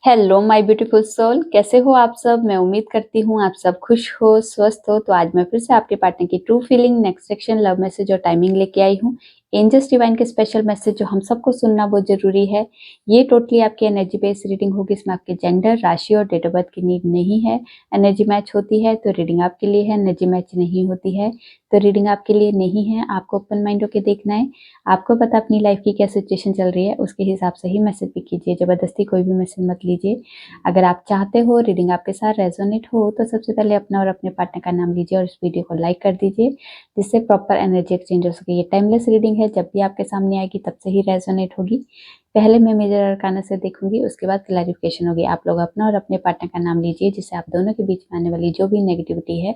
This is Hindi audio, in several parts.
हेलो माय ब्यूटीफुल सोल, कैसे हो आप सब। मैं उम्मीद करती हूँ आप सब खुश हो, स्वस्थ हो। तो आज मैं फिर से आपके पार्टनर की true feeling next section love message और टाइमिंग लेके आई हूँ। एंजल्स डिवाइन के स्पेशल मैसेज जो हम सबको सुनना बहुत जरूरी है। ये टोटली आपकी एनर्जी बेस्ड रीडिंग होगी। इसमें आपके जेंडर, राशि और डेट ऑफ बर्थ की नीड नहीं है। एनर्जी मैच होती है तो रीडिंग आपके लिए है, एनर्जी मैच नहीं होती है तो रीडिंग आपके लिए नहीं है। आपको ओपन माइंड होकर देखना है। आपको पता अपनी लाइफ की क्या सिचुएशन चल रही है, उसके हिसाब से ही मैसेज भी कीजिए। जबरदस्ती कोई भी मैसेज मत लीजिए। अगर आप चाहते हो रीडिंग आपके साथ रेजोनेट हो तो सबसे पहले अपना और अपने पार्टनर का नाम लीजिए और इस वीडियो को लाइक कर दीजिए, जिससे प्रॉपर एनर्जी एक्सचेंज हो सके। ये टाइमलेस रीडिंग है, जब भी आपके सामने आएगी तब से ही रेजोनेट होगी। पहले मैं मेजर अरकाना से देखूंगी, उसके बाद क्लैरिफिकेशन होगी। आप लोग अपना और अपने पार्टनर का नाम लीजिए, जिससे आप दोनों के बीच में आने वाली जो भी नेगेटिविटी है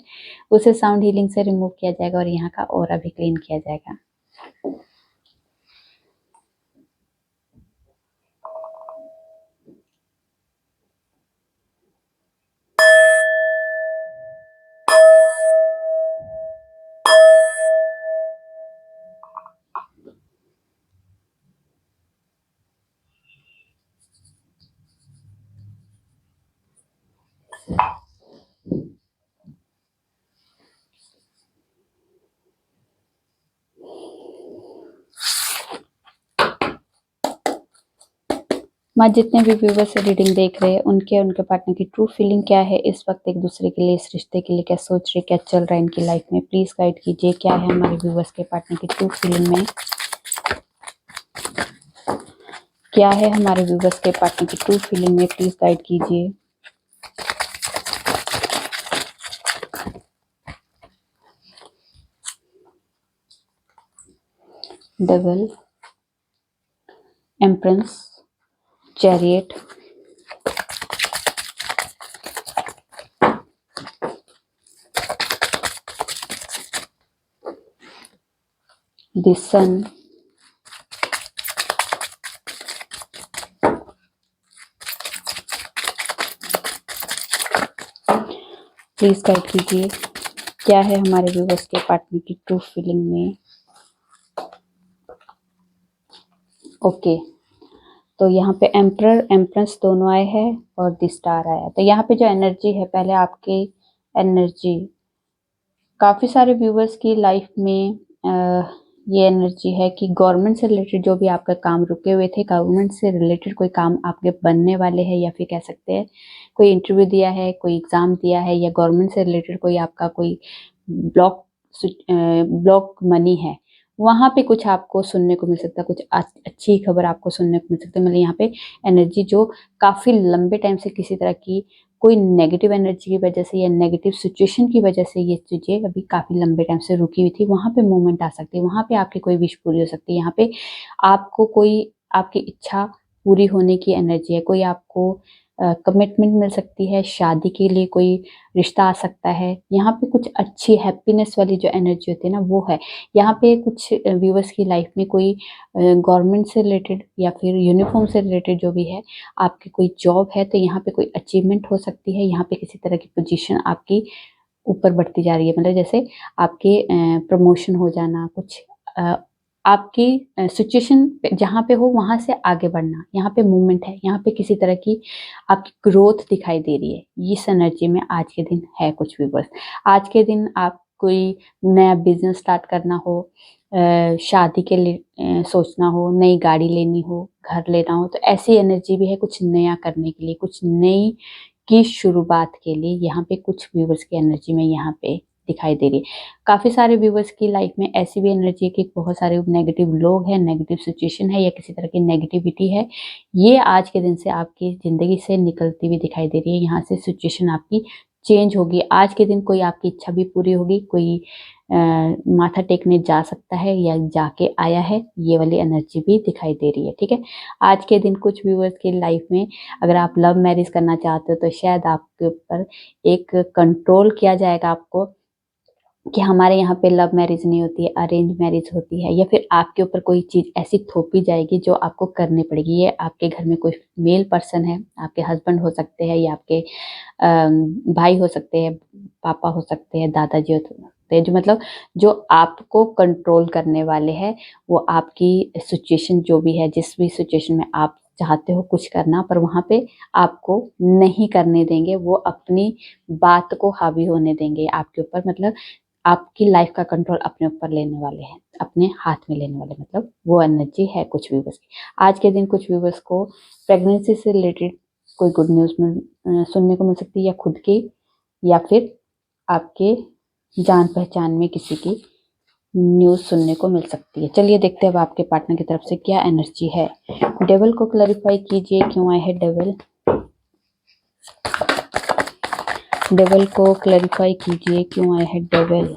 उसे साउंड हीलिंग से रिमूव किया जाएगा और यहाँ का ऑरा भी क्लीन किया जाएगा। माँ, जितने भी व्यूवर्स रीडिंग देख रहे हैं उनके पार्टनर की ट्रू फीलिंग क्या है इस वक्त एक दूसरे के लिए, इस रिश्ते के लिए, क्या सोच रहे, क्या चल रहा है इनकी लाइफ में, प्लीज गाइड कीजिए। क्या है हमारे व्यूवर्स के पार्टनर की ट्रू फीलिंग में, क्या है हमारे व्यूवर्स के पार्टनर की ट्रू फीलिंग में, प्लीज गाइड कीजिए। Devil, empress, chariot, the sun, please guide कीजिए। क्या है हमारे व्यूवर्स के पार्टनर की ट्रू फीलिंग में। ओके, तो यहाँ पे एम्परर एम्प्रेस दोनों आए हैं और द स्टार आया है। तो यहाँ पे जो एनर्जी है, पहले आपकी एनर्जी काफ़ी सारे व्यूवर्स की लाइफ में ये एनर्जी है कि गवर्नमेंट से रिलेटेड जो भी आपका काम रुके हुए थे, गवर्नमेंट से रिलेटेड कोई काम आपके बनने वाले हैं, या फिर कह सकते हैं कोई इंटरव्यू दिया है, कोई एग्ज़ाम दिया है, या गवर्नमेंट से रिलेटेड कोई आपका कोई ब्लॉक ब्लॉक मनी है, वहाँ पे कुछ आपको सुनने को मिल सकता है। कुछ अच्छी खबर आपको सुनने को मिल सकती है। मतलब यहाँ पे एनर्जी जो काफ़ी लंबे टाइम से किसी तरह की कोई नेगेटिव एनर्जी की वजह से या नेगेटिव सिचुएशन की वजह से ये चीज़ें अभी काफ़ी लंबे टाइम से रुकी हुई थी, वहाँ पे मूवमेंट आ सकती है। वहाँ पे आपकी कोई विश पूरी हो सकती है। यहाँ पे आपको कोई आपकी इच्छा पूरी होने की एनर्जी है। कोई आपको कमिटमेंट मिल सकती है, शादी के लिए कोई रिश्ता आ सकता है। यहाँ पे कुछ अच्छी हैप्पीनेस वाली जो एनर्जी होती है ना, वो है। यहाँ पे कुछ व्यूवर्स की लाइफ में कोई गवर्नमेंट से रिलेटेड या फिर यूनिफॉर्म से रिलेटेड जो भी है, आपकी कोई जॉब है तो यहाँ पे कोई अचीवमेंट हो सकती है। यहाँ पे किसी तरह की पोजीशन आपकी ऊपर बढ़ती जा रही है। मतलब जैसे आपके प्रमोशन हो जाना, कुछ आपकी सिचुएशन जहाँ पे हो वहाँ से आगे बढ़ना, यहाँ पे मूवमेंट है। यहाँ पे किसी तरह की आपकी ग्रोथ दिखाई दे रही है। इस एनर्जी में आज के दिन है कुछ व्यूवर्स। आज के दिन आप कोई नया बिजनेस स्टार्ट करना हो, शादी के लिए सोचना हो, नई गाड़ी लेनी हो, घर लेना हो, तो ऐसी एनर्जी भी है। कुछ नया करने के लिए, कुछ नई की शुरुआत के लिए यहाँ पे कुछ व्यूवर्स की एनर्जी में यहाँ पे दिखाई दे रही है। काफ़ी सारे व्यूवर्स की लाइफ में ऐसी भी एनर्जी है कि बहुत सारे नेगेटिव लोग हैं, नेगेटिव सिचुएशन है या किसी तरह की नेगेटिविटी है, ये आज के दिन से आपकी ज़िंदगी से निकलती हुई दिखाई दे रही है। यहाँ से सिचुएशन आपकी चेंज होगी। आज के दिन कोई आपकी इच्छा भी पूरी होगी, कोई माथा टेकने जा सकता है या जाके आया है, ये वाली एनर्जी भी दिखाई दे रही है। ठीक है, आज के दिन कुछ व्यूवर्स की लाइफ में अगर आप लव मैरिज करना चाहते हो तो शायद आपके ऊपर एक कंट्रोल किया जाएगा आपको कि हमारे यहाँ पे लव मैरिज नहीं होती है, अरेंज मैरिज होती है, या फिर आपके ऊपर कोई चीज़ ऐसी थोपी जाएगी जो आपको करनी पड़ेगी। ये आपके घर में कोई मेल पर्सन है, आपके हस्बैंड हो सकते हैं या आपके भाई हो सकते हैं, पापा हो सकते हैं, दादाजी हो सकते हैं, जो मतलब जो आपको कंट्रोल करने वाले हैं। वो आपकी सिचुएशन जो भी है, जिस भी सिचुएशन में आप चाहते हो कुछ करना, पर वहाँ पे आपको नहीं करने देंगे, वो अपनी बात को हावी होने देंगे आपके ऊपर, मतलब आपकी लाइफ का कंट्रोल अपने ऊपर लेने वाले हैं, अपने हाथ में लेने वाले, मतलब वो एनर्जी है कुछ व्यूवर्स की। आज के दिन कुछ व्यूवर्स को प्रेगनेंसी से रिलेटेड कोई गुड न्यूज़ सुनने को मिल सकती है, या खुद की या फिर आपके जान पहचान में किसी की न्यूज़ सुनने को मिल सकती है। चलिए देखते हैं अब आपके पार्टनर की तरफ से क्या एनर्जी है। डेविल को क्लैरिफाई कीजिए, क्यों आए हैं डेविल। डेविल को क्लैरिफाई कीजिए, क्यों आए हैं डेविल।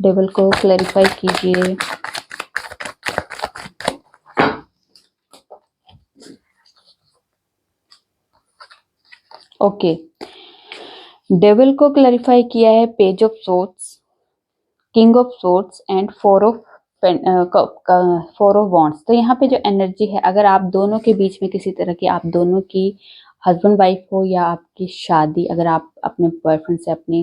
डेविल को क्लैरिफाई कीजिए। ओके, डेविल को क्लैरिफाई किया है page of swords, king of swords and four of wands. तो यहाँ पे जो एनर्जी है, अगर आप दोनों के बीच में किसी तरह की, आप दोनों की हस्बैंड वाइफ हो या आपकी शादी, अगर आप अपने बॉयफ्रेंड से, अपने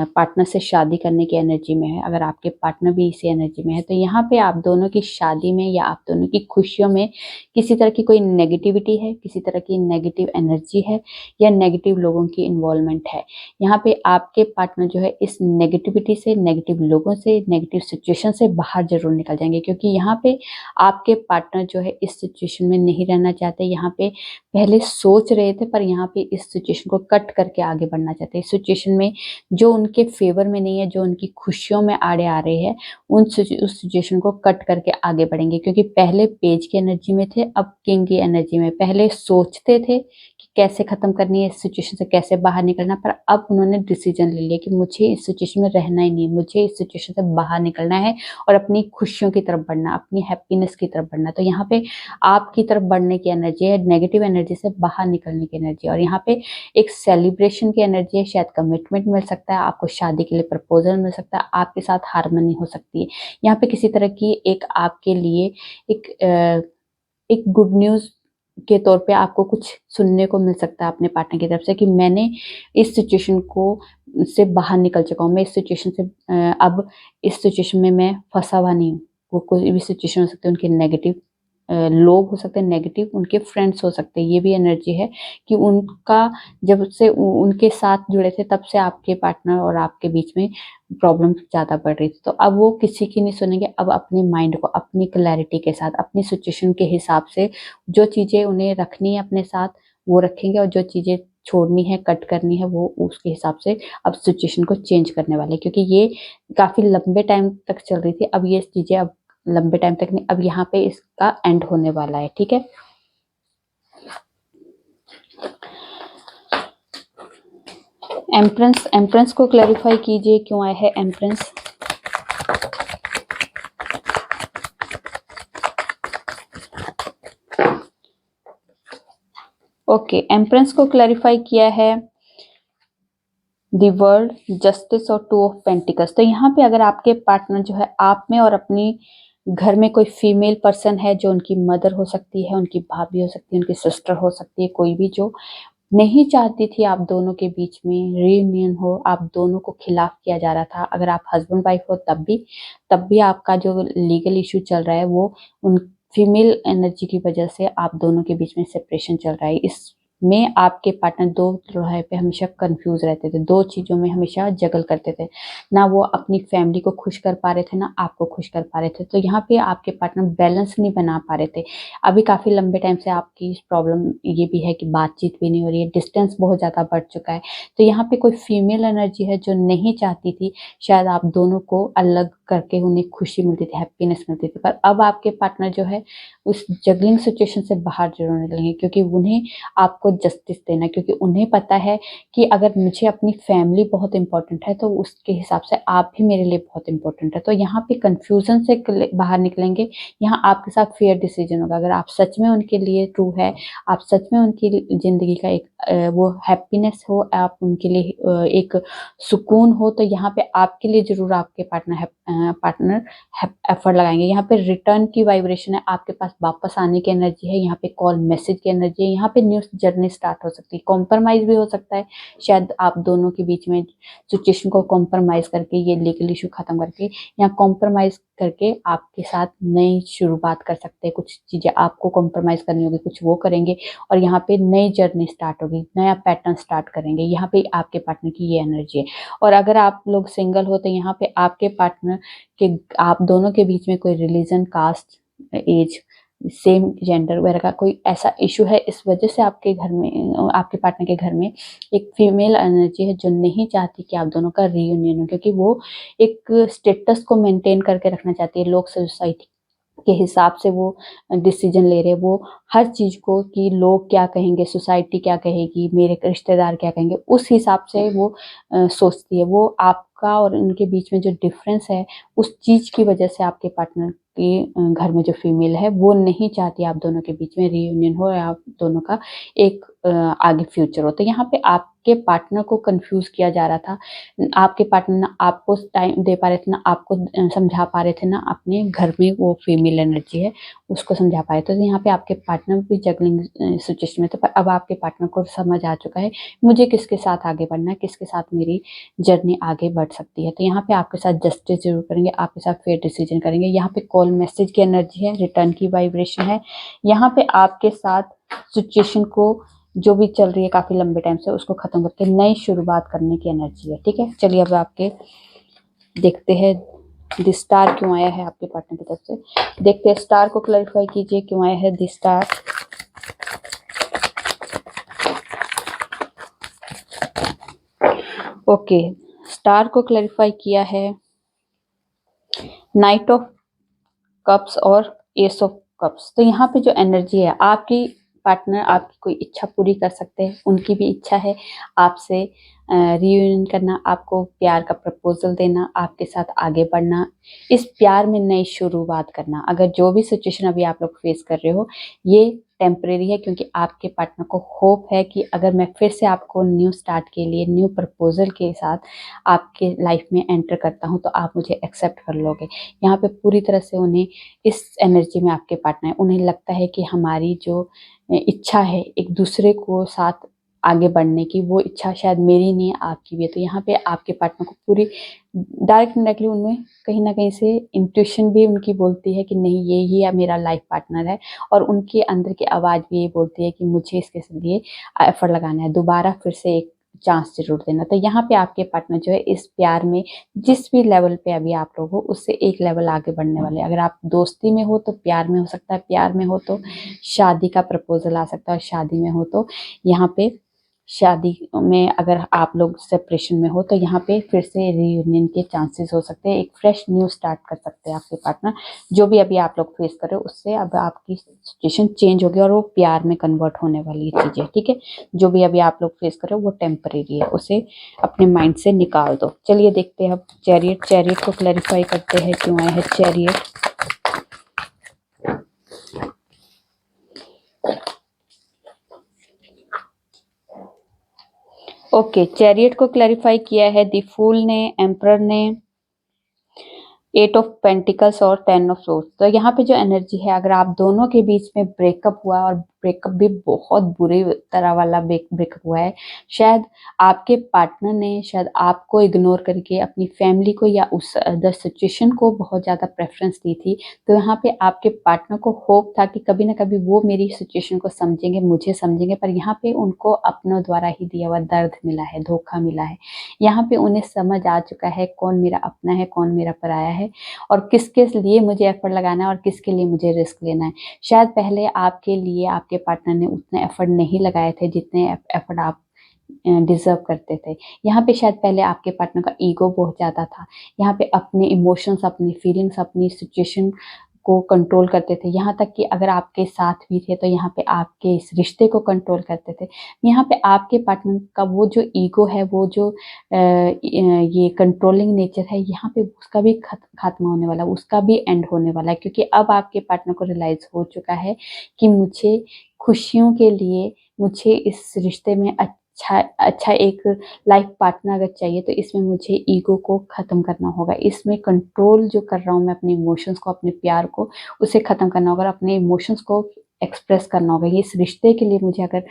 पार्टनर से शादी करने की एनर्जी में है, अगर आपके पार्टनर भी इसी एनर्जी में है, तो यहाँ पे आप दोनों की शादी में या आप दोनों की खुशियों में किसी तरह की कोई नेगेटिविटी है, किसी तरह की नेगेटिव एनर्जी है, या नेगेटिव लोगों की इन्वॉल्वमेंट है। यहाँ पे आपके पार्टनर जो है इस नेगेटिविटी से, नेगेटिव लोगों से, नेगेटिव सिचुएशन से बाहर जरूर निकल जाएंगे, क्योंकि यहाँ पे आपके पार्टनर जो है इस सिचुएशन में नहीं रहना चाहते। यहाँ पे पहले सोच रहे थे, पर यहाँ पे इस सिचुएशन को कट करके आगे बढ़ना चाहते हैं। इस सिचुएशन में जो उनके फेवर में नहीं है, जो उनकी खुशियों में आड़े आ रहे हैं, उस सिचुएशन को कट करके आगे बढ़ेंगे, क्योंकि पहले पेज की एनर्जी में थे, अब किंग की एनर्जी में। पहले सोचते थे कि कैसे खत्म करनी है इस सिचुएशन से, कैसे बाहर निकलना, पर अब उन्होंने डिसीजन ले लिया कि मुझे इस सिचुएशन में रहना ही नहीं, मुझे इस सिचुएशन से बाहर निकलना है और अपनी खुशियों की तरफ बढ़ना, अपनी हैप्पीनेस की तरफ बढ़ना। तो यहाँ पे आपकी तरफ बढ़ने की एनर्जी है, नेगेटिव एनर्जी से बाहर निकलने की एनर्जी। और यहाँ पे एक सेलिब्रेशन की एनर्जी है, शायद कमिटमेंट मिल सकता है आपको, शादी के लिए प्रपोजल मिल सकता है, आपके साथ हार्मनी हो सकती है। यहाँ पे किसी तरह की एक आपके लिए एक गुड न्यूज़ के तौर पे आपको कुछ सुनने को मिल सकता है अपने पार्टनर की तरफ से, कि मैंने इस सिचुएशन को से बाहर निकल चुका हूँ, मैं इस सिचुएशन से अब इस सिचुएशन में मैं फंसा हुआ नहीं हूँ। वो कोई भी सिचुएशन हो सकती है, उनके नेगेटिव लोग हो सकते हैं, नेगेटिव उनके फ्रेंड्स हो सकते हैं। ये भी एनर्जी है कि उनका जब से उनके साथ जुड़े थे, तब से आपके पार्टनर और आपके बीच में प्रॉब्लम ज़्यादा बढ़ रही थी। तो अब वो किसी की नहीं सुनेंगे, अब अपने माइंड को अपनी क्लैरिटी के साथ, अपनी सिचुएशन के हिसाब से जो चीज़ें उन्हें रखनी है अपने साथ वो रखेंगे, और जो चीज़ें छोड़नी है, कट करनी है, वो उसके हिसाब से अब सिचुएशन को चेंज करने वाले, क्योंकि ये काफ़ी लंबे टाइम तक चल रही थी। अब ये चीज़ें अब लंबे टाइम तक नहीं, अब यहाँ पे इसका एंड होने वाला है। ठीक है, एम्प्रेंस, एम्प्रेंस को क्लैरिफाई कीजिए, क्यों आए हैं एम्प्रेंस। ओके, एम्प्रेंस को क्लैरिफाई किया है दी वर्ल्ड, जस्टिस और टू ऑफ पेंटिकल्स। तो यहाँ पे अगर आपके पार्टनर जो है आप में और अपनी घर में कोई फीमेल पर्सन है, जो उनकी मदर हो सकती है, उनकी भाभी हो सकती है, उनकी सिस्टर हो सकती है, कोई भी जो नहीं चाहती थी आप दोनों के बीच में रीयूनियन हो, आप दोनों को खिलाफ किया जा रहा था। अगर आप हस्बैंड वाइफ हो तब भी आपका जो लीगल इशू चल रहा है वो उन फीमेल एनर्जी की वजह से आप दोनों के बीच में सेपरेशन चल रहा है। इसमें आपके पार्टनर दो राह पे हमेशा कंफ्यूज रहते थे, दो चीज़ों में हमेशा जगल करते थे, ना वो अपनी फैमिली को खुश कर पा रहे थे, ना आपको खुश कर पा रहे थे। तो यहाँ पे आपके पार्टनर बैलेंस नहीं बना पा रहे थे। अभी काफ़ी लंबे टाइम से आपकी प्रॉब्लम ये भी है कि बातचीत भी नहीं हो रही है, डिस्टेंस बहुत ज़्यादा बढ़ चुका है। तो यहाँ पे कोई फीमेल एनर्जी है जो नहीं चाहती थी शायद आप दोनों को अलग करके उन्हें खुशी मिलती थी, हैप्पीनेस मिलती थी, पर अब आपके पार्टनर जो है उस जगलिंग सिचुएशन से बाहर जरूर निकलेंगे, क्योंकि उन्हें आपको जस्टिस देना, क्योंकि उन्हें पता है कि अगर मुझे अपनी फैमिली बहुत इंपॉर्टेंट है तो उसके हिसाब से आप भी मेरे लिए बहुत इंपॉर्टेंट है। तो यहाँ पे कंफ्यूजन से बाहर निकलेंगे, यहाँ आपके साथ फेयर डिसीजन होगा। अगर आप सच में उनके लिए ट्रू है, आप सच में उनकी ज़िंदगी का एक वो हैप्पीनेस हो, आप उनके लिए एक सुकून हो, तो यहाँ पे आपके लिए ज़रूर आपके पार्टनर एफर्ट लगाएंगे। यहाँ पे रिटर्न की वाइब्रेशन है, आपके पास वापस आने की एनर्जी है, यहाँ पे कॉल मैसेज की एनर्जी है, यहाँ पे न्यूज़ जर्नी जर्नी स्टार्ट हो सकती है। कॉम्प्रोमाइज़ भी हो सकता है, शायद आप दोनों के बीच में सिचुएशन को कॉम्प्रोमाइज़ करके, ये लीगल इशू खत्म करके या कॉम्प्रोमाइज़ करके आपके साथ नई शुरुआत कर सकते हैं। कुछ चीज़ें आपको कॉम्प्रोमाइज़ करनी होगी, कुछ वो करेंगे और यहाँ पे नई जर्नी स्टार्ट होगी, नया पैटर्न स्टार्ट करेंगे। यहाँ पे आपके पार्टनर की ये एनर्जी है। और अगर आप लोग सिंगल हो तो यहाँ पे आपके पार्टनर के, आप दोनों के बीच में कोई religion, caste, age, same gender वगैरह का कोई ऐसा इशू है, इस वजह से आपके घर में, आपके पार्टनर के घर में एक फीमेल एनर्जी है जो नहीं चाहती कि आप दोनों का रीयूनियन हो, क्योंकि वो एक स्टेटस को मेंटेन करके रखना चाहती है। लोग सोसाइटी के हिसाब से वो डिसीजन ले रहे हैं, वो हर चीज़ को कि लोग क्या कहेंगे, सोसाइटी क्या कहेगी, मेरे रिश्तेदार क्या कहेंगे, उस हिसाब से वो सोचती है। वो आपका और उनके बीच में जो डिफरेंस है, उस चीज़ की वजह से आपके पार्टनर के घर में जो फीमेल है वो नहीं चाहती आप दोनों के बीच में रीयूनियन हो या आप दोनों का एक आगे फ्यूचर हो। तो यहाँ पे आपके पार्टनर को कंफ्यूज किया जा रहा था। आपके पार्टनर ना आपको टाइम दे पा रहे थे, ना आपको समझा पा रहे थे, ना अपने घर में वो फीमेल एनर्जी है उसको समझा पाए। तो यहाँ पे आपके पार्टनर भी जगलिंग सिचुएशन में थे, पर अब आपके पार्टनर को समझ आ चुका है मुझे किसके साथ आगे बढ़ना है, किसके साथ मेरी जर्नी आगे बढ़ सकती है। तो यहाँ पे आपके साथ जस्टिस जरूर करेंगे, आपके साथ फेयर डिसीजन करेंगे। यहाँ पे कॉल मैसेज की एनर्जी है, रिटर्न की वाइब्रेशन है। यहाँ पे आपके साथ सिचुएशन को जो भी चल रही है काफी लंबे टाइम से, उसको खत्म करके नई शुरुआत करने की एनर्जी है। ठीक है, चलिए अब आपके देखते हैं द स्टार क्यों आया है आपके पार्टनर की तरफ से। देखते हैं स्टार को क्लैरिफाई कीजिए क्यों आया है द स्टार। ओके, स्टार को क्लैरिफाई किया है नाइट ऑफ कप्स और एस ऑफ कप्स। तो यहाँ पे जो एनर्जी है, आपकी पार्टनर आपकी कोई इच्छा पूरी कर सकते हैं। उनकी भी इच्छा है आपसे रियूनियन करना, आपको प्यार का प्रपोजल देना, आपके साथ आगे बढ़ना, इस प्यार में नई शुरुआत करना। अगर जो भी सिचुएशन अभी आप लोग फेस कर रहे हो ये टेम्परेरी है, क्योंकि आपके पार्टनर को होप है कि अगर मैं फिर से आपको न्यू स्टार्ट के लिए न्यू प्रपोजल के साथ आपके लाइफ में एंटर करता हूं तो आप मुझे एक्सेप्ट कर लोगे। यहाँ पे पूरी तरह से उन्हें इस एनर्जी में आपके पार्टनर है, उन्हें लगता है कि हमारी जो इच्छा है एक दूसरे को साथ आगे बढ़ने की, वो इच्छा शायद मेरी नहीं आपकी भी है। तो यहाँ पे आपके पार्टनर को पूरी डायरेक्ट इनडायरेक्टली उनमें कहीं ना कहीं से इंट्यूशन भी उनकी बोलती है कि नहीं ये ही मेरा लाइफ पार्टनर है, और उनके अंदर की आवाज़ भी ये बोलती है कि मुझे इसके लिए एफर्ट लगाना है, दोबारा फिर से एक चांस जरूर देना। तो यहाँ पे आपके पार्टनर जो है इस प्यार में जिस भी लेवल पे अभी आप लोग हो उससे एक लेवल आगे बढ़ने वाले। अगर आप दोस्ती में हो तो प्यार में हो सकता है, प्यार में हो तो शादी का प्रपोजल आ सकता है, और शादी में हो तो यहाँ पे शादी में अगर आप लोग सेपरेशन में हो तो यहाँ पे फिर से रीयूनियन के चांसेस हो सकते हैं। एक फ्रेश न्यू स्टार्ट कर सकते हैं आपके पार्टनर। जो भी अभी आप लोग फेस कर रहे हो उससे अब आपकी सिचुएशन चेंज होगी और वो प्यार में कन्वर्ट होने वाली चीज़ें। ठीक है, जो भी अभी आप लोग फेस कर रहे हो वो टेम्परेरी है, उसे अपने माइंड से निकाल दो। चलिए देखते हैं अब चैरियट। चैरियट को क्लैरिफाई करते हैं क्यों आया है चैरियट। ओके, चैरियट को क्लैरिफाई किया है द फूल ने, एम्परर ने, 8 ऑफ पेंटिकल्स और 10 ऑफ सोर्ड्स। तो यहाँ पे जो एनर्जी है, अगर आप दोनों के बीच में ब्रेकअप हुआ और ब्रेकअप भी बहुत बुरी तरह वाला ब्रेकअप हुआ है, शायद आपके पार्टनर ने शायद आपको इग्नोर करके अपनी फैमिली को या उस अदर सिचुएशन को बहुत ज़्यादा प्रेफरेंस दी थी। तो यहाँ पे आपके पार्टनर को होप था कि कभी ना कभी वो मेरी सिचुएशन को समझेंगे, मुझे समझेंगे, पर यहाँ पे उनको अपनों द्वारा ही दिया हुआ दर्द मिला है, धोखा मिला है। यहाँ पे उन्हें समझ आ चुका है कौन मेरा अपना है, कौन मेरा पराया है, और किसके लिए मुझे एफर्ट लगाना है और किसके लिए मुझे रिस्क लेना है। शायद पहले आपके लिए आपके पार्टनर ने उतने एफर्ट नहीं लगाए थे जितने एफर्ट आप डिजर्व करते थे। यहाँ पे शायद पहले आपके पार्टनर का ईगो बहुत ज़्यादा था। यहाँ पे अपने इमोशंस, अपनी फीलिंग्स, अपनी सिचुएशन को कंट्रोल करते थे। यहाँ तक कि अगर आपके साथ भी थे तो यहाँ पे आपके इस रिश्ते को कंट्रोल करते थे। यहाँ पे आपके पार्टनर का वो जो ईगो है, वो जो ये कंट्रोलिंग नेचर है, यहाँ पे उसका भी खात्मा होने वाला है, उसका भी एंड होने वाला है। क्योंकि अब आपके पार्टनर को रियलाइज हो चुका है कि मुझे खुशियों के लिए, मुझे इस रिश्ते में अच्छा एक लाइफ पार्टनर अगर चाहिए तो इसमें मुझे ईगो को ख़त्म करना होगा। इसमें कंट्रोल जो कर रहा हूँ मैं अपने इमोशंस को, अपने प्यार को, उसे ख़त्म करना होगा। अपने इमोशंस को एक्सप्रेस करना होगा। इस रिश्ते के लिए मुझे अगर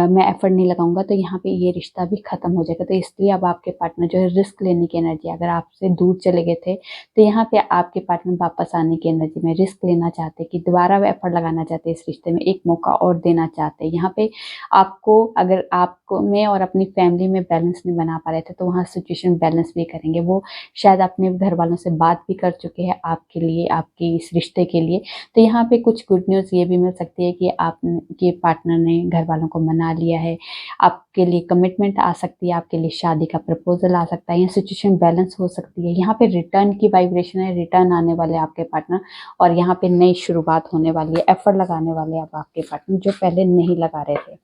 मैं एफर्ट नहीं लगाऊंगा तो यहाँ पे ये रिश्ता भी खत्म हो जाएगा। तो इसलिए अब आपके पार्टनर जो है रिस्क लेने की एनर्जी, अगर आपसे दूर चले गए थे तो यहाँ पे आपके पार्टनर वापस आने की एनर्जी में रिस्क लेना चाहते, कि दोबारा वो एफर्ट लगाना चाहते, इस रिश्ते में एक मौका और देना चाहते। यहाँ पे आपको, अगर आपको में और अपनी फैमिली में बैलेंस नहीं बना पा रहे थे तो वहाँ सिचुएशन बैलेंस भी करेंगे। वो शायद अपने घर वालों से बात भी कर चुके हैं आपके लिए, आपके इस रिश्ते के लिए। तो यहाँ पे कुछ गुड न्यूज़ ये भी मिल सकती है कि आपके पार्टनर ने घर वालों को मना लिया है, आपके लिए कमिटमेंट आ सकती है, आपके लिए शादी का प्रपोजल आ सकता है, या सिचुएशन बैलेंस हो सकती है। यहाँ पे रिटर्न की वाइब्रेशन है, रिटर्न आने वाले आपके पार्टनर, और यहाँ पे नई शुरुआत होने वाली है, एफर्ट लगाने वाले अब आपके पार्टनर जो पहले नहीं लगा रहे थे।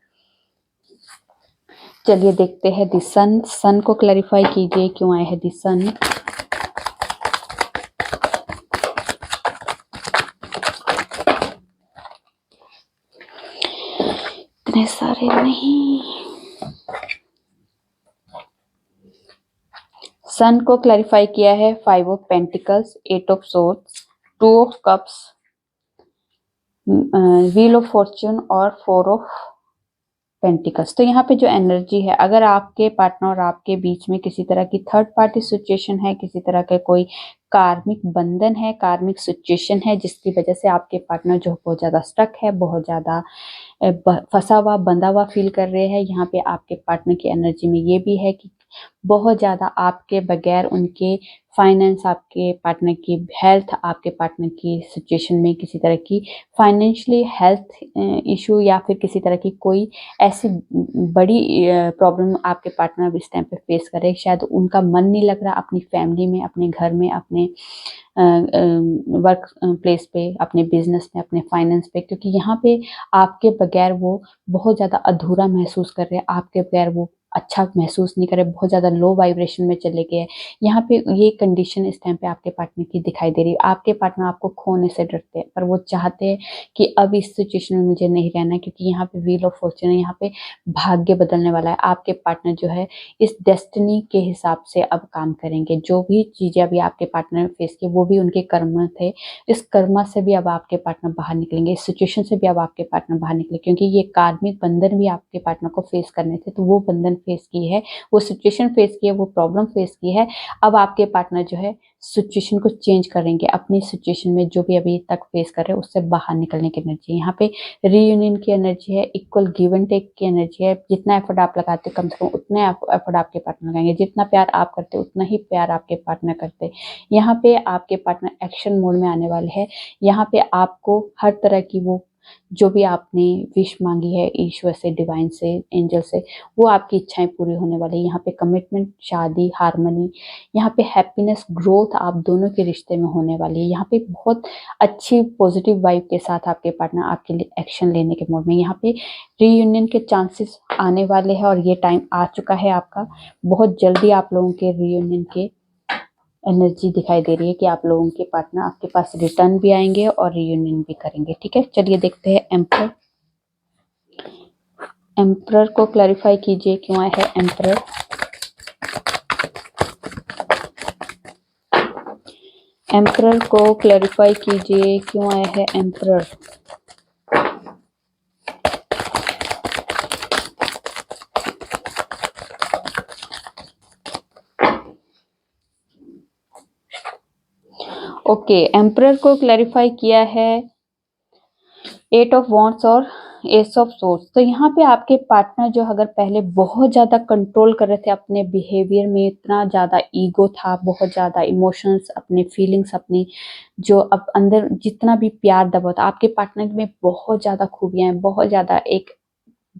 चलिए देखते हैं दी सन। सन को क्लैरिफाई कीजिए क्यों आए हैं दी सन। इतने सारे नहीं। सन को क्लैरिफाई किया है 5 of pentacles, 8 of swords, 2 of cups, wheel of Fortune और 4 ऑफ पेंटिकल्स। तो यहाँ पे जो एनर्जी है, अगर आपके पार्टनर और आपके बीच में किसी तरह की थर्ड पार्टी सिचुएशन है, किसी तरह का कोई कार्मिक बंधन है, कार्मिक सिचुएशन है, जिसकी वजह से आपके पार्टनर जो बहुत ज्यादा स्टक है, बहुत ज्यादा फंसा हुआ, बंधा हुआ फील कर रहे हैं, यहाँ पे आपके पार्टनर की एनर्जी में ये भी है कि बहुत ज्यादा आपके बगैर उनके फाइनेंस, आपके पार्टनर की हेल्थ, आपके पार्टनर की सिचुएशन में किसी तरह की फाइनेंशियली हेल्थ इशू या फिर किसी तरह की कोई ऐसी बड़ी प्रॉब्लम आपके पार्टनर इस टाइम पे फेस कर रहे हैं। शायद उनका मन नहीं लग रहा अपनी फैमिली में, अपने घर में, अपने वर्क प्लेस पे, अपने बिजनेस में, अपने फाइनेंस पे, क्योंकि यहाँ पे आपके बगैर वो बहुत ज़्यादा अधूरा महसूस कर रहे हैं, आपके बगैर वो अच्छा महसूस नहीं कर रहे, बहुत ज़्यादा लो वाइब्रेशन में चले गए हैं। यहाँ पे ये कंडीशन इस टाइम पे आपके पार्टनर की दिखाई दे रही है। आपके पार्टनर आपको खोने से डरते हैं, पर वो चाहते हैं कि अब इस सिचुएशन में मुझे नहीं रहना है, क्योंकि यहाँ पे व्हील ऑफ फॉर्च्यून है, यहाँ पे भाग्य बदलने वाला है। आपके पार्टनर जो है इस डेस्टिनी के हिसाब से अब काम करेंगे। जो भी चीज़ें अभी आपके पार्टनर फेस की वो भी उनके कर्म थे, इस कर्म से भी अब आपके पार्टनर बाहर निकलेंगे, इस सिचुएशन से भी अब आपके पार्टनर बाहर निकले, क्योंकि ये कार्मिक बंधन भी आपके पार्टनर को फेस करने थे, तो वो बंधन फेस की है, वो सिचुएशन फेस की है, वो प्रॉब्लम फेस की है। अब आपके पार्टनर जो है सिचुएशन को चेंज करेंगे, अपनी सिचुएशन में जो भी अभी तक फेस कर रहे हैं उससे बाहर निकलने की एनर्जी। यहाँ पे रीयूनियन की एनर्जी है, इक्वल गिव एंड टेक की एनर्जी है। जितना एफर्ट आप लगाते हो कम से कम उतने एफर्ट आपके पार्टनर लगाएंगे, जितना प्यार आप करते हो उतना ही प्यार आपके पार्टनर करते। यहाँ पे आपके पार्टनर एक्शन मोड में आने वाले हैं। यहाँ पे आपको हर तरह की वो जो भी आपने विश मांगी है ईश्वर से, डिवाइन से, एंजल से, वो आपकी इच्छाएं पूरी होने वाली है। यहाँ पे कमिटमेंट, शादी, हार्मनी, यहाँ पे हैप्पीनेस, ग्रोथ आप दोनों के रिश्ते में होने वाली है। यहाँ पे बहुत अच्छी पॉजिटिव वाइब के साथ आपके पार्टनर आपके लिए एक्शन लेने के मोड में। यहाँ पे रीयूनियन के चांसेस आने वाले हैं और ये टाइम आ चुका है आपका। बहुत जल्दी आप लोगों के रीयूनियन के एनर्जी दिखाई दे रही है कि आप लोगों के पार्टनर आपके पास रिटर्न भी आएंगे और रियूनियन भी करेंगे। ठीक है, चलिए देखते हैं एम्परर। एम्परर को क्लैरिफाई कीजिए क्यों आया है एम्परर। एम्परर को क्लैरिफाई कीजिए क्यों आया है एम्परर। ओके, एम्परर को क्लैरिफाई किया है 8 ऑफ वॉन्ड्स और एस ऑफ सोर्ड्स। तो यहाँ पे आपके पार्टनर जो अगर पहले बहुत ज़्यादा कंट्रोल कर रहे थे अपने बिहेवियर में, इतना ज़्यादा ईगो था, बहुत ज़्यादा इमोशंस, अपने फीलिंग्स, अपनी जो अब अंदर जितना भी प्यार दबा था, आपके पार्टनर में बहुत ज़्यादा खूबियाँ हैं, बहुत ज़्यादा एक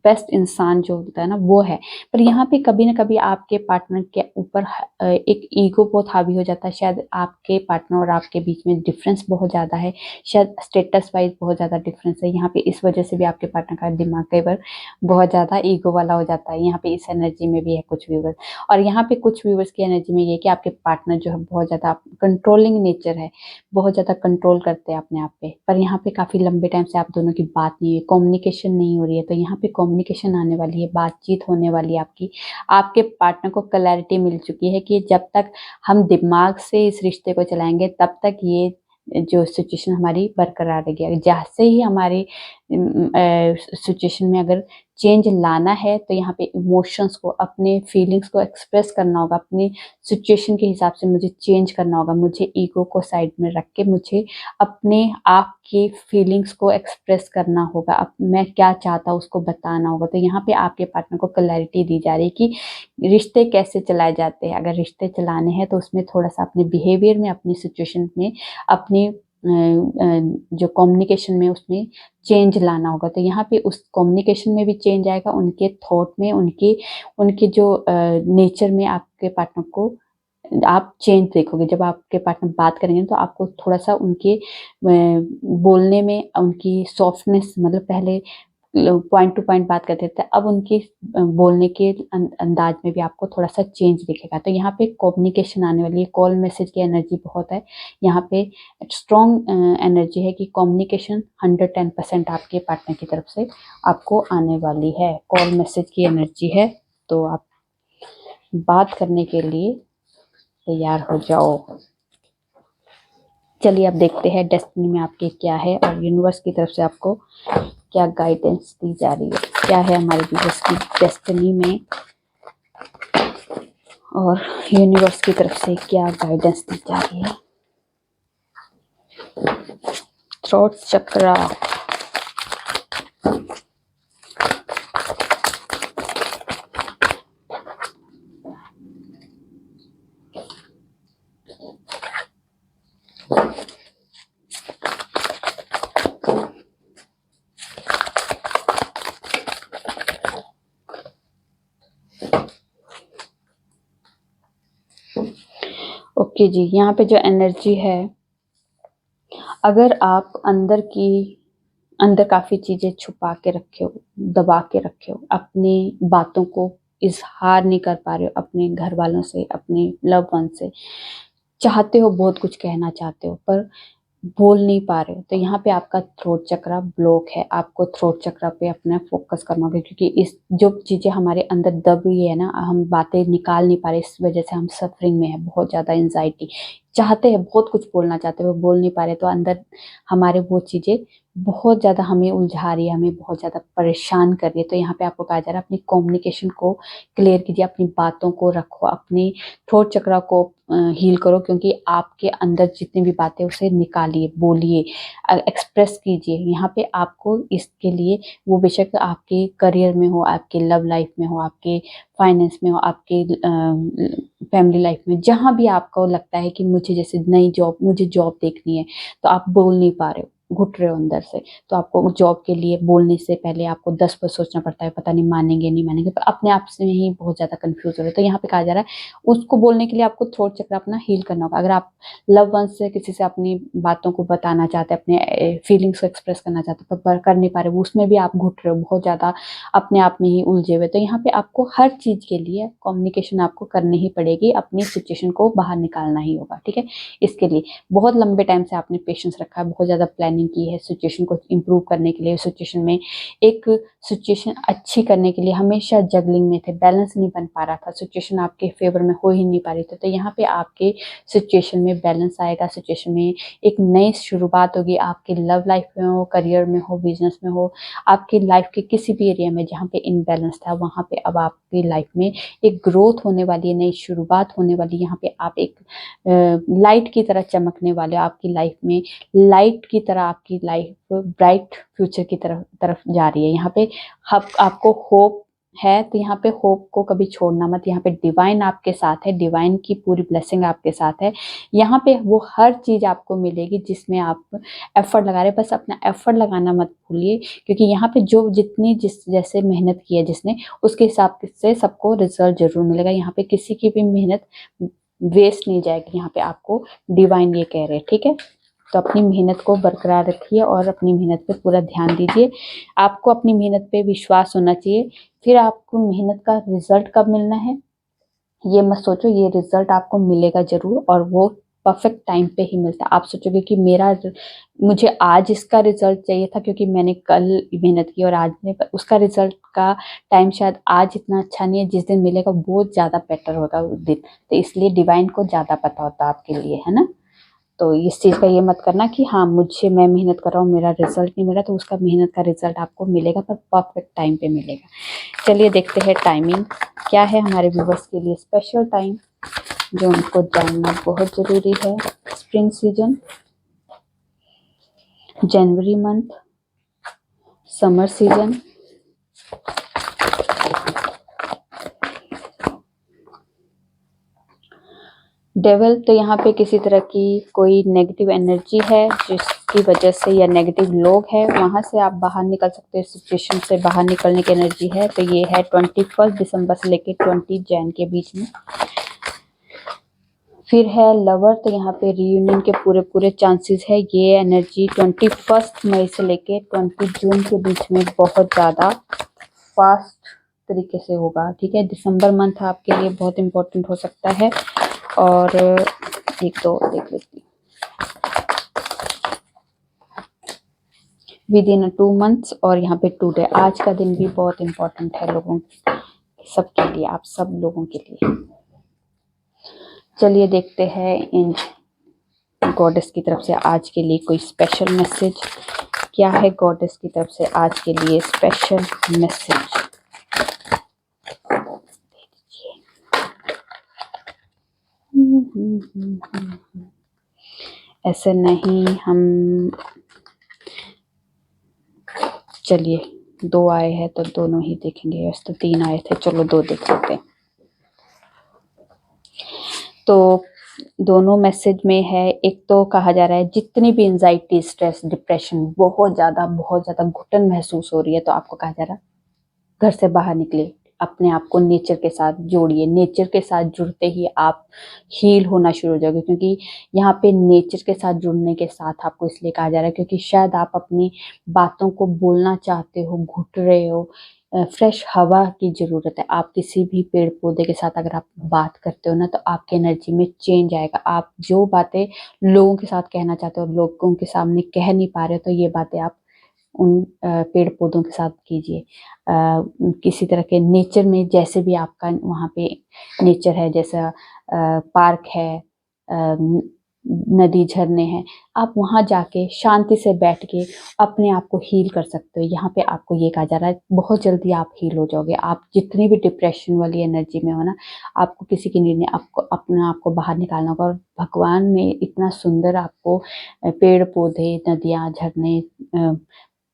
बेस्ट इंसान जो होता है ना वो है। पर यहाँ पे कभी ना कभी आपके पार्टनर के ऊपर एक ईगो बहुत हावी हो जाता है। शायद आपके पार्टनर और आपके बीच में डिफरेंस बहुत ज़्यादा है, शायद स्टेटस वाइज बहुत ज़्यादा डिफरेंस है। यहाँ पे इस वजह से भी आपके पार्टनर का दिमाग कई बार बहुत ज़्यादा ईगो वाला हो जाता है। यहाँ पे इस एनर्जी में भी है कुछ व्यूवर्स, और यहाँ पे कुछ व्यूवर्स की एनर्जी में ये कि आपके पार्टनर जो है बहुत ज़्यादा कंट्रोलिंग नेचर है, बहुत ज़्यादा कंट्रोल करते हैं अपने आप पे। पर यहाँ पे काफ़ी लंबे टाइम से आप दोनों की बात नहीं हुई, कम्युनिकेशन नहीं हो रही है, तो यहाँ पे कम्युनिकेशन आने वाली है, बातचीत होने वाली है आपकी। आपके पार्टनर को क्लैरिटी मिल चुकी है कि जब तक हम दिमाग से इस रिश्ते को चलाएंगे तब तक ये जो सिचुएशन हमारी बरकरार रहेगी। जैसे ही हमारे सिचुएशन में अगर चेंज लाना है तो यहाँ पे इमोशंस को, अपने फीलिंग्स को एक्सप्रेस करना होगा, अपनी सिचुएशन के हिसाब से मुझे चेंज करना होगा। मुझे ईगो को साइड में रख के मुझे अपने आप की फीलिंग्स को एक्सप्रेस करना होगा। अब मैं क्या चाहता हूँ उसको बताना होगा। तो यहाँ पे आपके पार्टनर को क्लैरिटी दी जा रही है कि रिश्ते कैसे चलाए जाते हैं। अगर रिश्ते चलाने हैं तो उसमें थोड़ा सा अपने बिहेवियर में, अपनी सिचुएशन में, अपनी जो कम्युनिकेशन में उसमें चेंज लाना होगा। तो यहाँ पे उस कम्युनिकेशन में भी चेंज आएगा, उनके थॉट में, उनके उनके जो नेचर में आपके पार्टनर को आप चेंज देखोगे। जब आपके पार्टनर बात करेंगे तो आपको थोड़ा सा उनके बोलने में, उनकी सॉफ्टनेस, मतलब पहले पॉइंट टू पॉइंट बात करते थे, अब उनकी बोलने के अंदाज में भी आपको थोड़ा सा चेंज दिखेगा। तो यहाँ पे कम्युनिकेशन आने वाली है। कॉल मैसेज की एनर्जी बहुत है यहाँ पे। स्ट्रॉन्ग एनर्जी है कि कम्युनिकेशन 110% आपके पार्टनर की तरफ से आपको आने वाली है। कॉल मैसेज की एनर्जी है, तो आप बात करने के लिए तैयार हो जाओ। चलिए अब देखते हैं डेस्टिनी में आपके क्या है और यूनिवर्स की तरफ से आपको क्या गाइडेंस दी जा रही है। क्या है हमारे व्यूअर्स की डेस्टिनी में और यूनिवर्स की तरफ से क्या गाइडेंस दी जा रही है। थ्रोट चक्रा, ओके जी। यहाँ पे जो एनर्जी है, अगर आप अंदर काफी चीजें छुपा के रखे हो, दबा के रखे हो, अपनी बातों को इजहार नहीं कर पा रहे हो अपने घर वालों से, अपने लव वन से, चाहते हो बहुत कुछ कहना चाहते हो पर बोल नहीं पा रहे हो, तो यहाँ पे आपका थ्रोट चक्रा ब्लॉक है। आपको थ्रोट चक्रा पे अपना फोकस करना होगा, क्योंकि इस जो चीजें हमारे अंदर दब रही है ना, हम बातें निकाल नहीं पा रहे, इस वजह से हम सफरिंग में है, बहुत ज्यादा एंजाइटी। चाहते हैं, बहुत कुछ बोलना चाहते हैं, वो बोल नहीं पा रहे, तो अंदर हमारे वो चीजें बहुत ज्यादा हमें उलझा रही है, हमें बहुत ज्यादा परेशान कर रही है। तो यहाँ पे आपको कहा जा रहा है अपनी कम्युनिकेशन को क्लियर कीजिए, अपनी बातों को रखो, अपनी थ्रोट चक्रा को हील करो, क्योंकि आपके अंदर जितनी भी बातें उसे निकालिए, बोलिए, एक्सप्रेस कीजिए। यहाँ पे आपको इसके लिए, वो बेशक आपके करियर में हो, आपके लव लाइफ में हो, आपके फाइनेंस में हो, आपके फैमिली लाइफ में, जहाँ भी आपको लगता है कि मुझे जैसे नई जॉब, मुझे जॉब देखनी है, तो आप बोल नहीं पा रहे हो, घुट रहे हो अंदर से, तो आपको जॉब के लिए बोलने से पहले आपको 10 बार सोचना पड़ता है, पता नहीं मानेंगे नहीं मानेंगे, पर अपने आप से ही बहुत ज्यादा कंफ्यूज हो रहे हो। तो यहाँ पे कहा जा रहा है उसको बोलने के लिए आपको थ्रोट चक्र अपना हील करना होगा। अगर आप लव वन से किसी से अपनी बातों को बताना चाहते हैं, अपने फीलिंग्स को एक्सप्रेस करना चाहते हैं, पर कर नहीं पा रहे, उसमें भी आप घुट रहे हो, बहुत ज्यादा अपने आप में ही उलझे हुए। तो यहाँ पे आपको हर चीज के लिए कम्युनिकेशन आपको करनी ही पड़ेगी, अपनी सिचुएशन को बाहर निकालना ही होगा, ठीक है। इसके लिए बहुत लंबे टाइम से आपने पेशेंस रखा है, बहुत ज्यादा प्लानिंग की है सिचुएशन को इम्प्रूव करने के लिए, सिचुएशन में एक सिचुएशन अच्छी करने के लिए हमेशा जगलिंग में थे, बैलेंस नहीं बन पा रहा था, सिचुएशन आपके फेवर में हो ही नहीं पा रही थी। तो यहाँ पे आपके सिचुएशन में बैलेंस आएगा, सिचुएशन में एक नई शुरुआत होगी, आपके लव लाइफ में हो, करियर में हो, बिजनेस में हो, आपकी लाइफ के किसी भी एरिया में जहाँ पे इनबैलेंस था, वहाँ पे अब आपकी लाइफ में एक ग्रोथ होने वाली है, नई शुरुआत होने वाली है। यहाँ पे आप एक लाइट की तरह चमकने वाले हो, आपकी लाइफ में लाइट की तरह आपकी लाइफ ब्राइट फ्यूचर की तरफ जा रही है। यहाँ पे आपको होप है, तो यहाँ पे होप को कभी छोड़ना मत। यहाँ पे डिवाइन आपके साथ है, डिवाइन की पूरी ब्लेसिंग आपके साथ है। यहाँ पे वो हर चीज आपको मिलेगी जिसमें आप एफर्ट लगा रहे हैं, बस अपना एफर्ट लगाना मत भूलिए, क्योंकि यहाँ पे जो जितनी जिस जैसे मेहनत की है जिसने, उसके हिसाब से सबको रिजल्ट जरूर मिलेगा। यहाँ पे किसी की भी मेहनत वेस्ट नहीं जाएगी, यहाँ पे आपको डिवाइन ये कह रहे हैं, ठीक है। तो अपनी मेहनत को बरकरार रखिए और अपनी मेहनत पे पूरा ध्यान दीजिए। आपको अपनी मेहनत पे विश्वास होना चाहिए। फिर आपको मेहनत का रिजल्ट कब मिलना है ये मत सोचो, ये रिजल्ट आपको मिलेगा जरूर, और वो परफेक्ट टाइम पे ही मिलता है। आप सोचोगे कि मुझे आज इसका रिजल्ट चाहिए था क्योंकि मैंने कल मेहनत की और आज ने, उसका रिजल्ट का टाइम शायद आज इतना अच्छा नहीं है, जिस दिन मिलेगा बहुत ज्यादा बेटर होगा उस दिन। तो इसलिए डिवाइन को ज्यादा पता होता है आपके लिए, है ना। तो इस चीज़ का ये मत करना कि हाँ मैं मेहनत कर रहा हूँ, मेरा रिजल्ट नहीं मिला, तो उसका मेहनत का रिजल्ट आपको मिलेगा, पर परफेक्ट टाइम पे मिलेगा। चलिए देखते हैं टाइमिंग क्या है हमारे व्यूवर्स के लिए स्पेशल टाइम जो उनको जानना बहुत ज़रूरी है। स्प्रिंग सीजन, जनवरी मंथ, समर सीजन, डेविल। तो यहाँ पे किसी तरह की कोई नेगेटिव एनर्जी है जिसकी वजह से, या नेगेटिव लोग हैं, वहाँ से आप बाहर निकल सकते हो, सिचुएशन से बाहर निकलने की एनर्जी है। तो ये है 21 दिसंबर से लेके 20 जैन के बीच में। फिर है लवर, तो यहाँ पे रियूनियन के पूरे चांसेस है। ये एनर्जी 21 मई से लेके 20 जून के बीच में बहुत ज़्यादा फास्ट तरीके से होगा, ठीक है। दिसंबर मंथ आपके लिए बहुत इम्पोर्टेंट हो सकता है। और एक तो देख लेती विद इन 2 मंथ्स, और यहाँ पे टुडे, आज का दिन भी बहुत इम्पोर्टेंट है लोगों सबके लिए, आप सब लोगों के लिए। चलिए देखते हैं इन गॉडेस की तरफ से आज के लिए कोई स्पेशल मैसेज क्या है। गॉडेस की तरफ से आज के लिए स्पेशल मैसेज ऐसे नहीं हम, चलिए 2 आए हैं तो दोनों ही देखेंगे। वैसे तो 3 आए थे, चलो 2 देख लेते हैं। तो दोनों मैसेज में है, एक तो कहा जा रहा है जितनी भी एंजाइटी, स्ट्रेस, डिप्रेशन, बहुत ज़्यादा घुटन महसूस हो रही है, तो आपको कहा जा रहा है घर से बाहर निकले, अपने आप को नेचर के साथ जोड़िए। नेचर के साथ जुड़ते ही आप हील होना शुरू हो जाओगे, क्योंकि यहाँ पे नेचर के साथ जुड़ने के साथ आपको इसलिए कहा जा रहा है क्योंकि शायद आप अपनी बातों को बोलना चाहते हो, घुट रहे हो, फ्रेश हवा की ज़रूरत है। आप किसी भी पेड़ पौधे के साथ अगर आप बात करते हो ना, तो आपकी एनर्जी में चेंज आएगा। आप जो बातें लोगों के साथ कहना चाहते हो, लोगों के सामने कह नहीं पा रहे हो, तो ये बातें आप उन पेड़ पौधों के साथ कीजिए। किसी तरह के नेचर में, जैसे भी आपका वहाँ पे नेचर है, जैसा पार्क है, नदी, झरने हैं, आप वहाँ जाके शांति से बैठ के अपने आप को हील कर सकते हो। यहाँ पे आपको ये कहा जा रहा है बहुत जल्दी आप हील हो जाओगे। आप जितनी भी डिप्रेशन वाली एनर्जी में हो ना, आपको किसी की नीड नहीं, आपको अपने आप को बाहर निकालना होगा। और भगवान ने इतना सुंदर आपको पेड़ पौधे, नदियाँ, झरने,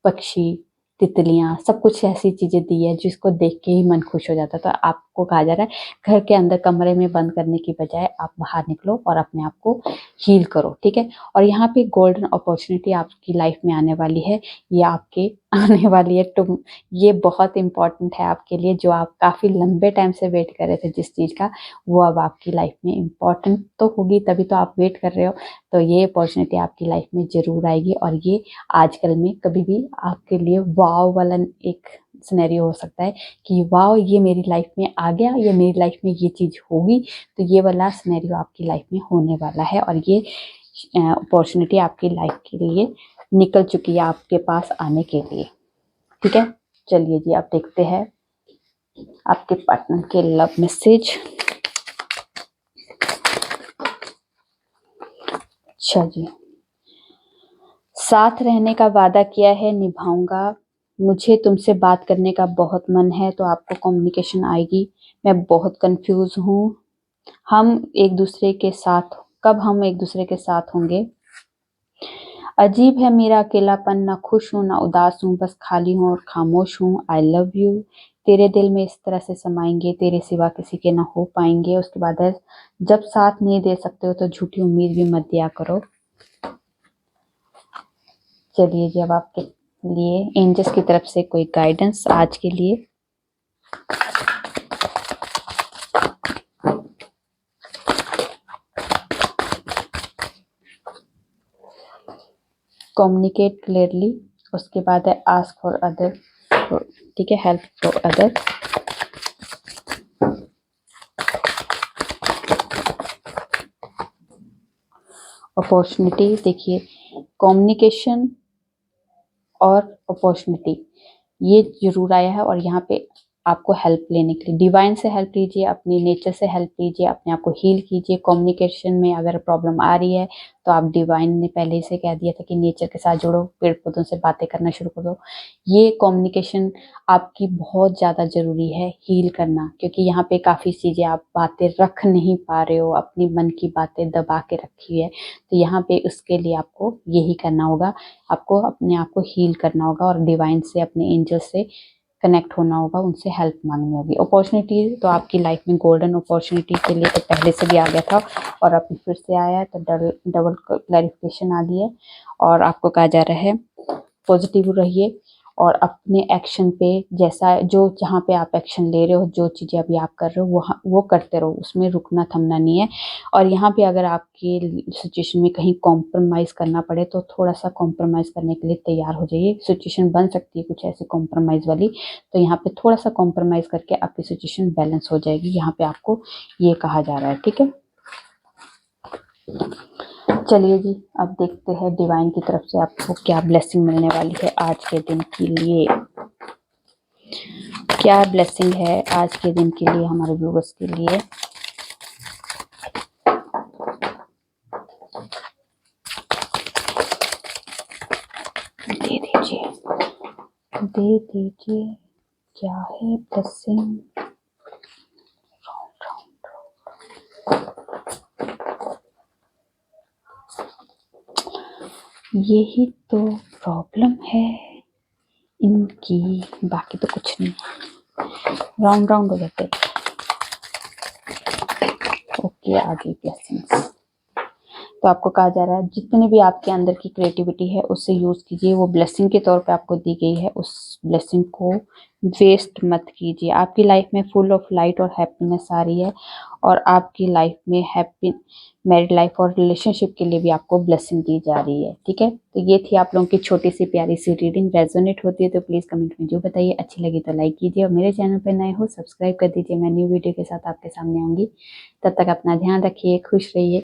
पक्षी, तितलियाँ, सब कुछ ऐसी चीज़ें दी है जिसको देख के ही मन खुश हो जाता है। तो आपको कहा जा रहा है घर के अंदर कमरे में बंद करने की बजाय आप बाहर निकलो और अपने आप को हील करो, ठीक है। और यहाँ पे गोल्डन अपॉर्चुनिटी आपकी लाइफ में आने वाली है, ये आपके आने वाली है। तो ये बहुत इम्पोर्टेंट है आपके लिए, जो आप काफ़ी लंबे टाइम से वेट कर रहे थे जिस चीज़ का, वो अब आपकी लाइफ में इम्पोर्टेंट तो होगी, तभी तो आप वेट कर रहे हो। तो ये अपॉर्चुनिटी आपकी लाइफ में ज़रूर आएगी, और ये आजकल में कभी भी आपके लिए वाव वाला एक सिनेरियो हो सकता है कि वाव ये मेरी लाइफ में आ गया, ये मेरी लाइफ में ये चीज़ होगी। तो ये वाला सिनेरियो आपकी लाइफ में होने वाला है, और ये अपॉर्चुनिटी आपकी लाइफ के लिए निकल चुकी है आपके पास आने के लिए, ठीक है। चलिए जी, आप देखते हैं आपके पार्टनर के लव मैसेज। अच्छा जी, साथ रहने का वादा किया है, निभाऊंगा। मुझे तुमसे बात करने का बहुत मन है, तो आपको कम्युनिकेशन आएगी। मैं बहुत कंफ्यूज हूँ। हम एक दूसरे के साथ, कब हम एक दूसरे के साथ होंगे। अजीब है मेरा अकेलापन, ना खुश हूँ ना उदास हूँ, बस खाली हूँ और खामोश हूँ। I love you. तेरे दिल में इस तरह से समाएंगे, तेरे सिवा किसी के ना हो पाएंगे। उसके बाद है, जब साथ नहीं दे सकते हो तो झूठी उम्मीद भी मत दिया करो। चलिए जी, अब आपके लिए एंजल्स की तरफ से कोई गाइडेंस आज के लिए। कम्युनिकेट क्लियरली, उसके बाद है आस्क फॉर अदर, ठीक है, हेल्प फॉर अदर। अपॉर्चुनिटी, देखिए कम्युनिकेशन और अपॉर्चुनिटी ये जरूर आया है, और यहाँ पे आपको हेल्प लेने के लिए। डिवाइन से हेल्प लीजिए, अपनी नेचर से हेल्प लीजिए, अपने आप को हील कीजिए। कम्युनिकेशन में अगर प्रॉब्लम आ रही है तो आप, डिवाइन ने पहले से कह दिया था कि नेचर के साथ जुड़ो, पेड़ पौधों से बातें करना शुरू कर दो। ये कम्युनिकेशन आपकी बहुत ज़्यादा ज़रूरी है हील करना, क्योंकि यहाँ पे काफ़ी चीज़ें आप बातें रख नहीं पा रहे हो, अपनी मन की बातें दबा के रखी है। तो यहाँ पे उसके लिए आपको यही करना होगा, आपको अपने आप को हील करना होगा और डिवाइन से, अपने एंजल से कनेक्ट होना होगा, उनसे हेल्प मांगनी होगी। अपॉर्चुनिटी तो आपकी लाइफ में गोल्डन अपॉर्चुनिटी के लिए तो पहले से भी आ गया था और अब फिर से आया है, तो डबल क्लैरिफिकेशन आ गई है। और आपको कहा जा रहा है पॉजिटिव रहिए और अपने एक्शन पे, जैसा जो जहाँ पे आप एक्शन ले रहे हो, जो चीज़ें अभी आप कर रहे हो वो करते रहो, उसमें रुकना थमना नहीं है। और यहाँ पे अगर आपकी सिचुएशन में कहीं कॉम्प्रोमाइज़ करना पड़े तो थोड़ा सा कॉम्प्रोमाइज़ करने के लिए तैयार हो जाइए। सिचुएशन बन सकती है कुछ ऐसी कॉम्प्रोमाइज़ वाली, तो यहाँ पे थोड़ा सा कॉम्प्रोमाइज़ करके आपकी सिचुएशन बैलेंस हो जाएगी, यहाँ पे आपको ये कहा जा रहा है। ठीक है, चलिए जी, अब देखते हैं डिवाइन की तरफ से आपको क्या ब्लेसिंग मिलने वाली है आज के दिन के लिए। क्या ब्लेसिंग है आज के दिन के लिए हमारे व्यूअर्स के लिए। दे दीजिए, दे दीजिए, क्या है ब्लेसिंग। यही तो प्रॉब्लम है इनकी, बाकी तो कुछ नहीं, राउंड राउंड हो जाते। ओके, आगे ब्लेसिंग्स। तो आपको कहा जा रहा है जितने भी आपके अंदर की क्रिएटिविटी है उससे यूज़ कीजिए, वो ब्लेसिंग के तौर पे आपको दी गई है, उस ब्लेसिंग को वेस्ट मत कीजिए। आपकी लाइफ में फुल ऑफ लाइट और हैप्पीनेस आ रही है और आपकी लाइफ में हैप्पी मैरिड लाइफ और रिलेशनशिप के लिए भी आपको ब्लेसिंग दी जा रही है। ठीक है, तो ये थी आप लोगों की छोटी सी प्यारी सी रीडिंग। रेजोनेट होती है तो प्लीज़ कमेंट में जो बताइए, अच्छी लगी तो लाइक कीजिए और मेरे चैनल पर नए हो सब्सक्राइब कर दीजिए। मैं न्यू वीडियो के साथ आपके सामने आऊँगी, तब तक अपना ध्यान रखिए, खुश रहिए।